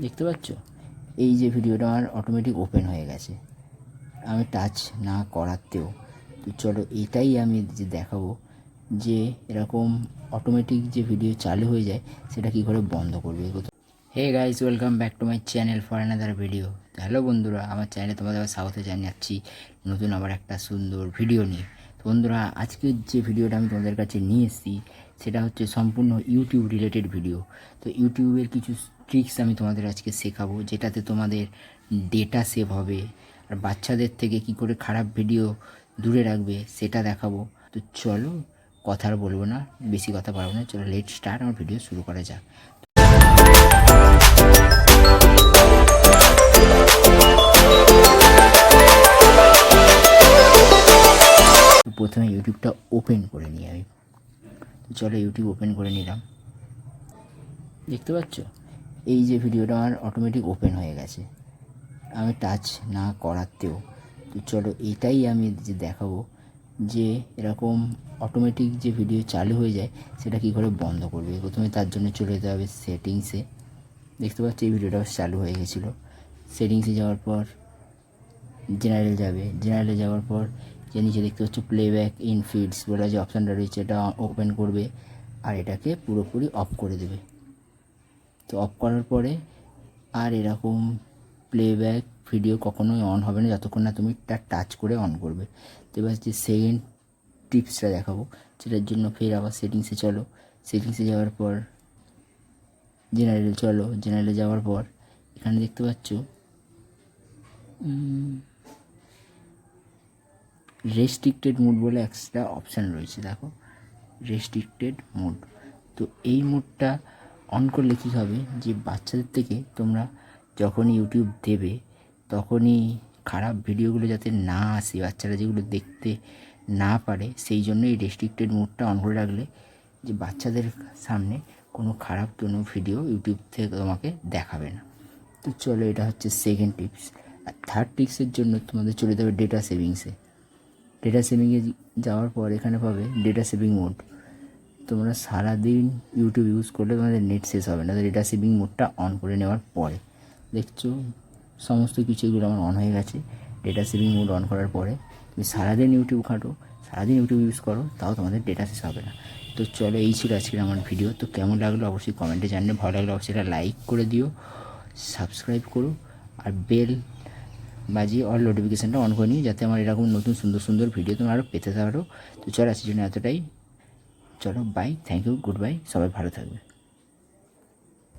দেখতে পাচ্ছ এই যে ভিডিওটা আমার অটোমেটিক ওপেন হয়ে গেছে, আমি টাচ না করাতেও। তো চলো এটাই আমি যে দেখাবো যে এরকম অটোমেটিক যে ভিডিও চালু হয়ে যায় সেটা কী করে বন্ধ করবে। Hey guys, welcome back to my channel for another video. Hello বন্ধুরা, আমার চ্যানেলে তোমাদের স্বাগত জানাচ্ছি নতুন আবার একটা সুন্দর ভিডিও নিয়ে। তো বন্ধুরা, আজকের যে ভিডিওটা আমি তোমাদের কাছে নিয়ে এসেছি সেটা হচ্ছে সম্পূর্ণ ইউটিউব রিলেটেড ভিডিও। তো ইউটিউবের কিছু ট্রিক্স আমি তোমাদের আজকে শেখাবো, যেটাতে তোমাদের ডেটা সেভ হবে আর বাচ্চাদের থেকে কি করে খারাপ ভিডিও দূরে রাখবে সেটা দেখাবো। তো চলো কথা আর বলবো না, বেশি কথা পারবো না, চলো লেট স্টার্ট, আমার ভিডিও শুরু করা যাক। প্রথমে ইউটিউবটা ওপেন করে নিই আমি। তো চলো ইউটিউব ওপেন করে নিলাম। দেখতে পাচ্ছ এই যে ভিডিওটা আমার অটোমেটিক ওপেন হয়ে গেছে, আমি টাচ না করাতেও। তো চলো এটাই আমি যে দেখাবো যে এরকম অটোমেটিক যে ভিডিও চালু হয়ে যায় সেটা কী করে বন্ধ করবে। প্রথমে তার জন্য চলে যেতে হবে সেটিংসে। দেখতে পাচ্ছি এই ভিডিওটা চালু হয়ে গেছিলো। সেটিংসে যাওয়ার পর জেনারেল যাবে, জেনারেলে যাওয়ার পর যে নিচে দেখতে পাচ্ছ প্লেব্যাক ইন ফিডস বলে যে অপশানটা রয়েছে, এটা ওপেন করবে আর এটাকে পুরোপুরি অফ করে দেবে। তো অফ করার পরে আর এরকম প্লেব্যাক ভিডিও কখনোই অন হবে না যতক্ষণ না তুমি টাচ করে অন করবে। তো এবার যে সেকেন্ড টিপসটা দেখাবো, সেটার জন্য ফের আবার সেটিংসে চলো। সেটিংসে যাওয়ার পর জেনারেল চলো, জেনারেলে যাওয়ার পর এখানে দেখতে পাচ্ছ রেস্ট্রিক্টেড মোড বলে একটা অপশান রয়েছে, দেখো রেস্ট্রিক্টেড মোড। তো এই মোডটা অন করলে কী হবে যে বাচ্চাদের থেকে তোমরা যখন ইউটিউব দেবে তখনই খারাপ ভিডিওগুলো যাতে না আসে, বাচ্চারা যেগুলো দেখতে না পারে, সেই জন্য এই রেস্ট্রিক্টেড মোডটা অন করে রাখলে যে বাচ্চাদের সামনে কোনো খারাপ কোনো ভিডিও ইউটিউব থেকে তোমাকে দেখাবে না। তো চলো এটা হচ্ছে সেকেন্ড টিপস। আর থার্ড টিপসের জন্য তোমাদের চলে যাবে ডেটা সেভিংসে। ডেটা সেভিংয়ে যাওয়ার পর এখানে পাবে ডেটা সেভিং মোড। তোমরা সারাদিন ইউটিউব ইউজ করলে তোমাদের নেট শেষ হবে না। তো ডেটা সেভিং মোডটা অন করে নেওয়ার পরে দেখছো সমস্ত কিছু এগুলো আমার অন হয়ে গেছে। ডেটা সেভিং মোড অন করার পরে তুমি সারাদিন ইউটিউব ঘাঁটো, সারাদিন ইউটিউব ইউজ করো, তাও তোমাদের ডেটা শেষ হবে না। তো চলো এই ছিল আজকের আমার ভিডিও। তো কেমন লাগলো অবশ্যই কমেন্টে জানিয়ে, ভালো লাগলে অবশ্যই এটা লাইক করে দিও, সাবস্ক্রাইব করো আর বেল বাজিয়ে অল নোটিফিকেশানটা অন করে নিই, যাতে আমার এরকম নতুন সুন্দর সুন্দর ভিডিও তোমরা আরও পেতে পারো। তো চলো আজকের জন্য এতটাই, চলো bye, thank you, goodbye, সবাই ভালো থাকবে।